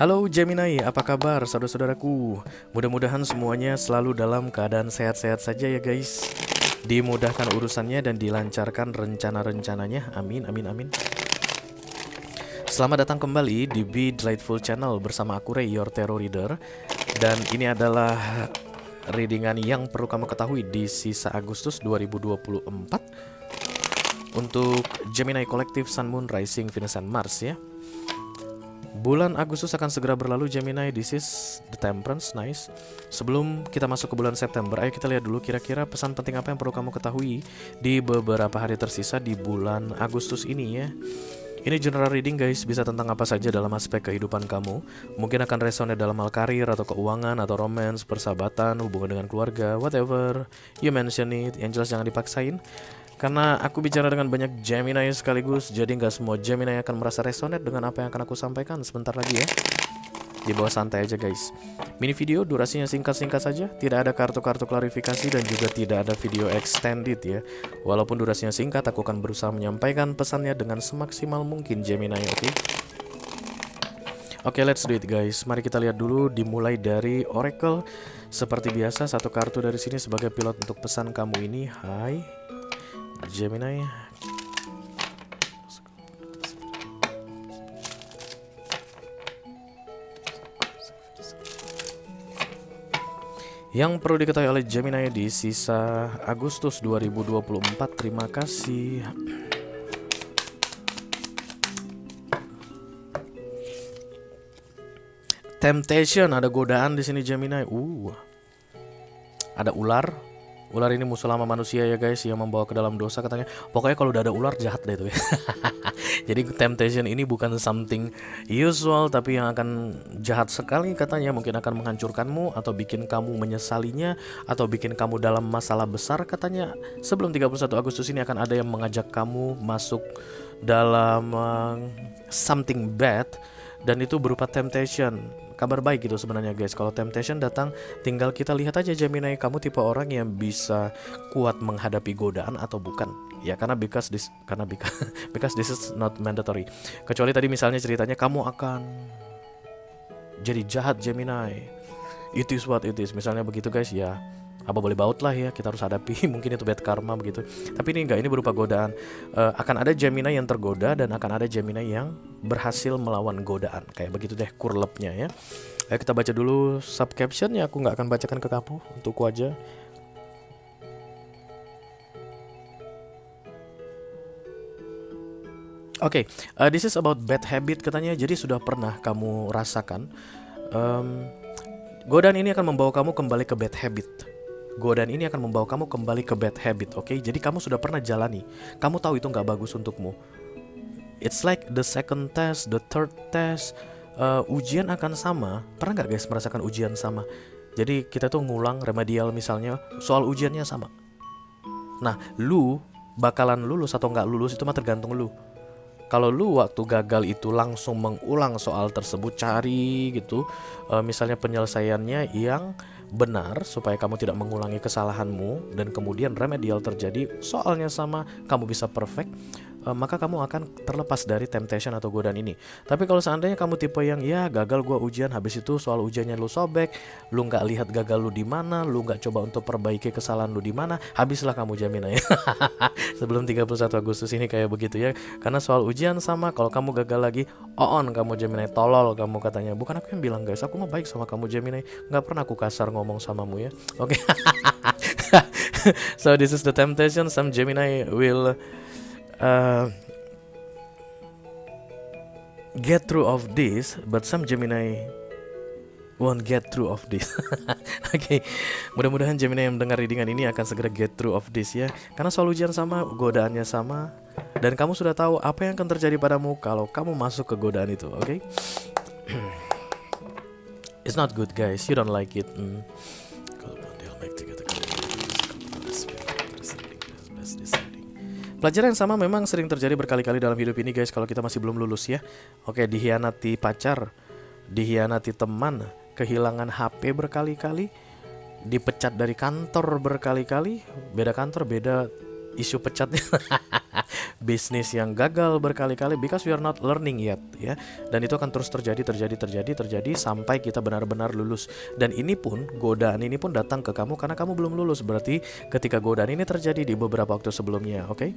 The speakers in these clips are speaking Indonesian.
Halo Gemini, apa kabar saudara-saudaraku? Mudah-mudahan semuanya selalu dalam keadaan sehat-sehat saja ya guys. Dimudahkan urusannya dan dilancarkan rencana-rencananya. Amin, amin, amin. Selamat datang kembali di Be Delightful Channel bersama aku Ray, your tarot reader. Dan ini adalah readingan yang perlu kamu ketahui di sisa Agustus 2024 untuk Gemini Collective, Sun, Moon, Rising, Venus, and Mars ya. Bulan Agustus akan segera berlalu Gemini. This is the Temperance, nice. Sebelum kita masuk ke bulan September, ayo kita lihat dulu kira-kira pesan penting apa yang perlu kamu ketahui di beberapa hari tersisa di bulan Agustus ini ya. Ini general reading guys, bisa tentang apa saja dalam aspek kehidupan kamu. Mungkin akan resonate dalam hal karir atau keuangan atau romance, persahabatan, hubungan dengan keluarga, whatever you mention it. Yang jelas jangan dipaksain. Karena aku bicara dengan banyak Gemini sekaligus, jadi nggak semua Gemini akan merasa resonate dengan apa yang akan aku sampaikan sebentar lagi ya. Di bawah santai aja guys. Mini video durasinya singkat-singkat saja, tidak ada kartu-kartu klarifikasi dan juga tidak ada video extended ya. Walaupun durasinya singkat, aku akan berusaha menyampaikan pesannya dengan semaksimal mungkin Gemini, oke? Oke, let's do it guys. Mari kita lihat dulu dimulai dari Oracle. Seperti biasa, satu kartu dari sini sebagai pilot untuk pesan kamu ini. Hai Gemini. Yang perlu diketahui oleh Gemini di sisa Agustus 2024. Terima kasih. Temptation, ada godaan di sini Gemini. Ada ular. Ular ini musuh lama manusia ya guys, yang membawa ke dalam dosa katanya. Pokoknya kalau udah ada ular jahat deh itu ya. Jadi temptation ini bukan something usual, tapi yang akan jahat sekali katanya. Mungkin akan menghancurkanmu atau bikin kamu menyesalinya, atau bikin kamu dalam masalah besar katanya. Sebelum 31 Agustus ini akan ada yang mengajak kamu masuk dalam something bad, dan itu berupa temptation. Kabar baik gitu sebenarnya guys. Kalau temptation datang, tinggal kita lihat aja Gemini, kamu tipe orang yang bisa kuat menghadapi godaan atau bukan. Ya karena because this is not mandatory. Kecuali tadi misalnya ceritanya kamu akan jadi jahat Gemini. It is what it is. Misalnya begitu guys ya. Apa boleh baut lah ya, kita harus hadapi. Mungkin itu bad karma begitu. Tapi ini enggak, ini berupa godaan. Akan ada Gemini yang tergoda dan akan ada Gemini yang berhasil melawan godaan. Kayak begitu deh kurlepnya ya. Ayo kita baca dulu sub captionnya. Aku nggak akan bacakan ke kamu, untukku aja. Oke, this is about bad habit katanya. Jadi sudah pernah kamu rasakan godaan ini akan membawa kamu kembali ke bad habit. Godaan ini akan membawa kamu kembali ke bad habit, oke? Jadi kamu sudah pernah jalani, kamu tahu itu nggak bagus untukmu. It's like the second test, the third test. Ujian akan sama. Pernah nggak guys merasakan ujian sama? Jadi kita tuh ngulang remedial misalnya, soal ujiannya sama. Nah, lu bakalan lulus atau nggak lulus itu mah tergantung lu. Kalau lu waktu gagal itu langsung mengulang soal tersebut, cari gitu misalnya penyelesaiannya yang benar supaya kamu tidak mengulangi kesalahanmu, dan kemudian remedial terjadi, soalnya sama, kamu bisa perfect, maka kamu akan terlepas dari temptation atau godaan ini. Tapi kalau seandainya kamu tipe yang ya gagal gua ujian, habis itu soal ujiannya lu sobek, lu nggak lihat gagal lu di mana, lu nggak coba untuk perbaiki kesalahan lu di mana, habislah kamu Gemini ya. Sebelum 31 Agustus ini kayak begitu ya. Karena soal ujian sama, kalau kamu gagal lagi, kamu Gemini, tolol kamu katanya. Bukan aku yang bilang guys, aku mah baik sama kamu Gemini, nggak pernah aku kasar ngomong samamu ya. Oke. So this is the temptation. Some Gemini will get through of this, but some Gemini won't get through of this. Oke, mudah-mudahan Gemini yang mendengar readingan ini akan segera get through of this ya. Karena soal ujian sama, godaannya sama, dan kamu sudah tahu apa yang akan terjadi padamu kalau kamu masuk ke godaan itu, oke? It's not good guys, you don't like it. Pelajaran yang sama memang sering terjadi berkali-kali dalam hidup ini guys, kalau kita masih belum lulus ya. Oke, dihianati pacar, dihianati teman, kehilangan HP berkali-kali, dipecat dari kantor berkali-kali. Beda kantor, beda isu pecatnya. bisnis yang gagal berkali-kali because we are not learning yet, ya. Dan itu akan terus terjadi sampai kita benar-benar lulus. Dan ini pun, godaan ini pun datang ke kamu karena kamu belum lulus. Berarti ketika godaan ini terjadi di beberapa waktu sebelumnya, oke?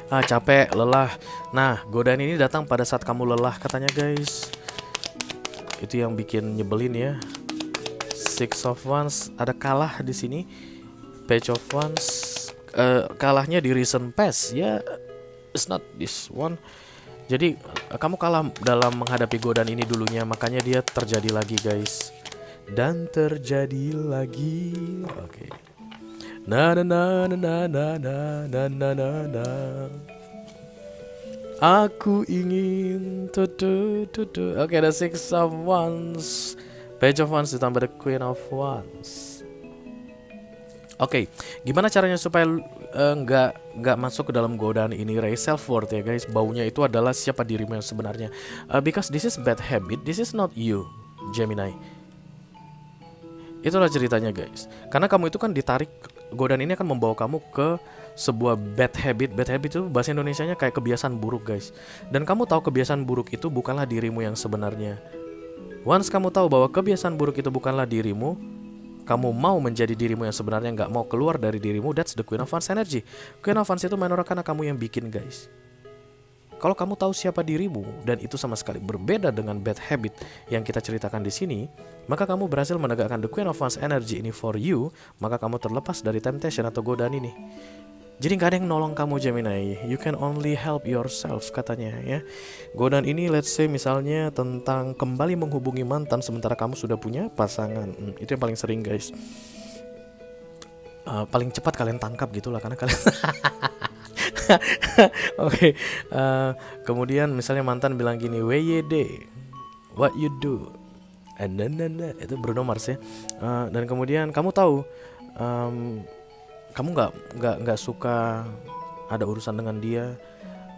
Capek, lelah. Nah, godaan ini datang pada saat kamu lelah katanya, guys. Itu yang bikin nyebelin ya. Six of Wands, ada kalah di sini. Page of Wands, kalahnya di recent past ya. It's not this one. Jadi kamu kalah dalam menghadapi godaan ini dulunya, makanya dia terjadi lagi, guys. Dan terjadi lagi. Oke. Na na na na na na na na na na. Aku ingin Oke, ada Six of Wands, Page of Wands ditambah the Queen of Wands. Oke, gimana caranya supaya nggak masuk ke dalam godaan ini? Raise self worth ya, guys. Baunya itu adalah siapa dirimu yang sebenarnya. Because this is bad habit, this is not you, Gemini. Itulah ceritanya, guys. Karena kamu itu kan ditarik, godaan ini akan membawa kamu ke sebuah bad habit. Bad habit itu bahasa Indonesianya kayak kebiasaan buruk, guys. Dan kamu tahu kebiasaan buruk itu bukanlah dirimu yang sebenarnya. Once kamu tahu bahwa kebiasaan buruk itu bukanlah dirimu, kamu mau menjadi dirimu yang sebenarnya, nggak mau keluar dari dirimu. That's the Queen of Wands energy. Queen of Wands itu menora karena kamu yang bikin, guys. Kalau kamu tahu siapa dirimu dan itu sama sekali berbeda dengan bad habit yang kita ceritakan di sini, maka kamu berhasil menegakkan the Queen of Wands energy ini for you, maka kamu terlepas dari temptation atau godaan ini. Jadi gak ada yang nolong kamu, Gemini. You can only help yourself katanya ya. Godaan ini let's say misalnya tentang kembali menghubungi mantan sementara kamu sudah punya pasangan. Itu yang paling sering, guys. Paling cepat kalian tangkap gitulah karena kalian Oke, kemudian misalnya mantan bilang gini, WYD, what you do? Itu Bruno Mars ya. Dan kemudian kamu tahu, kamu nggak suka ada urusan dengan dia,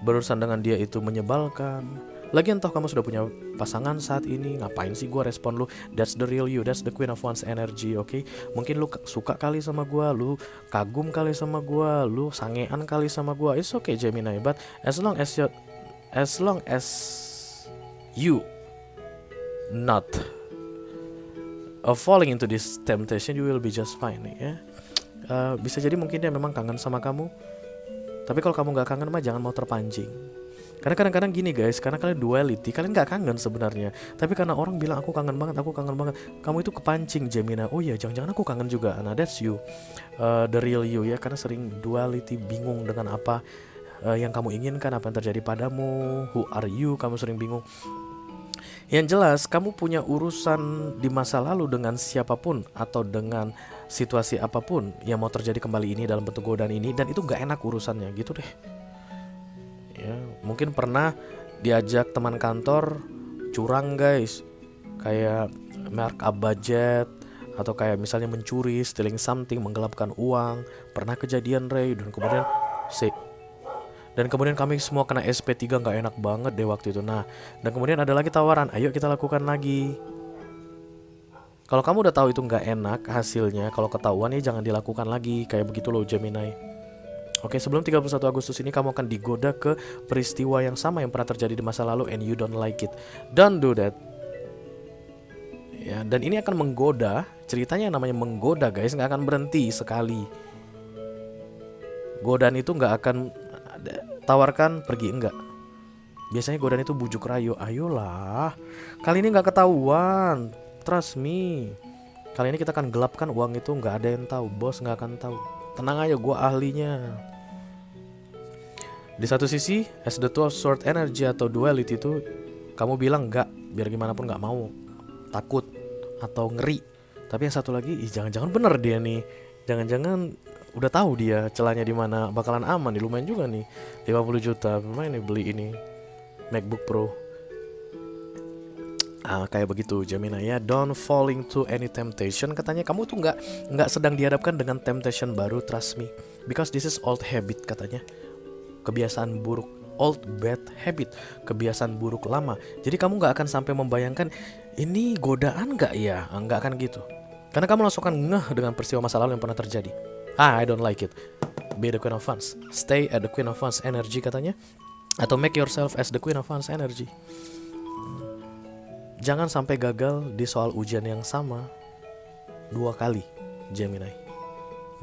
berurusan dengan dia itu menyebalkan. Lagian toh kamu sudah punya pasangan saat ini, ngapain sih gua respon lu? That's the real you, that's the Queen of Wands energy, oke? Mungkin lu suka kali sama gua, lu kagum kali sama gua, lu sangean kali sama gua. It's okay, Gemini, but as long as you not falling into this temptation, you will be just fine ya. Bisa jadi mungkin dia memang kangen sama kamu, tapi kalau kamu nggak kangen mah jangan mau terpancing. Karena kadang-kadang gini, guys, karena kalian duality, kalian gak kangen sebenarnya, tapi karena orang bilang aku kangen banget, kamu itu kepancing, Gemini. Oh iya, jangan-jangan aku kangen juga. Nah, that's you, the real you ya. Karena sering duality, bingung dengan apa yang kamu inginkan, apa yang terjadi padamu, who are you, kamu sering bingung. Yang jelas, kamu punya urusan di masa lalu dengan siapapun atau dengan situasi apapun yang mau terjadi kembali ini dalam bentuk godaan ini, dan itu gak enak urusannya gitu deh. Ya, mungkin pernah diajak teman kantor curang, guys, kayak mark up budget, atau kayak misalnya mencuri, stealing something, menggelapkan uang. Pernah kejadian, Ray, dan kemudian kami semua kena SP3, gak enak banget deh waktu itu. Nah, dan kemudian ada lagi tawaran, ayo kita lakukan lagi. Kalau kamu udah tahu itu gak enak hasilnya, kalau ketahuan ya jangan dilakukan lagi. Kayak begitu loh, Gemini. Oke, sebelum 31 Agustus ini kamu akan digoda ke peristiwa yang sama yang pernah terjadi di masa lalu, and you don't like it. Don't do that. Ya, dan ini akan menggoda. Ceritanya namanya menggoda, guys, nggak akan berhenti sekali. Godaan itu nggak akan tawarkan pergi, enggak. Biasanya godaan itu bujuk rayu, ayolah. Kali ini nggak ketahuan, trust me. Kali ini kita akan gelapkan uang itu, nggak ada yang tahu, bos nggak akan tahu. Tenang aja, gue ahlinya. Di satu sisi, as the 12 sword energy atau duality itu, kamu bilang enggak, biar gimana pun enggak mau, takut atau ngeri. Tapi yang satu lagi, jangan-jangan bener dia nih, jangan-jangan udah tahu dia celahnya di mana, bakalan aman nih, lumayan juga nih, 50 juta, lumayan nih beli ini MacBook Pro. Kayak begitu Gemini ya. Don't falling to any temptation. Katanya kamu tuh nggak sedang dihadapkan dengan temptation baru, trust me. Because this is old habit katanya. Kebiasaan buruk, old bad habit, kebiasaan buruk lama. Jadi kamu nggak akan sampai membayangkan ini godaan nggak ya? Nggak akan gitu. Karena kamu langsung akan ngeh dengan peristiwa masa lalu yang pernah terjadi. I don't like it. Be the queen of fans. Stay at the queen of fans energy katanya. Atau make yourself as the queen of fans energy. Jangan sampai gagal di soal ujian yang sama 2 kali, Gemini.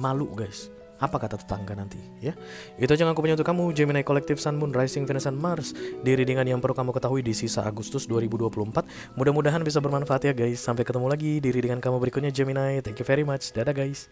Malu guys. Apa kata tetangga nanti ya? Itu aja yang aku punya untuk kamu, Gemini Collective Sun, Moon, Rising, Venus, and Mars. Di readingan yang perlu kamu ketahui di sisa Agustus 2024. Mudah-mudahan bisa bermanfaat ya guys. Sampai ketemu lagi di readingan kamu berikutnya, Gemini. Thank you very much. Dadah guys.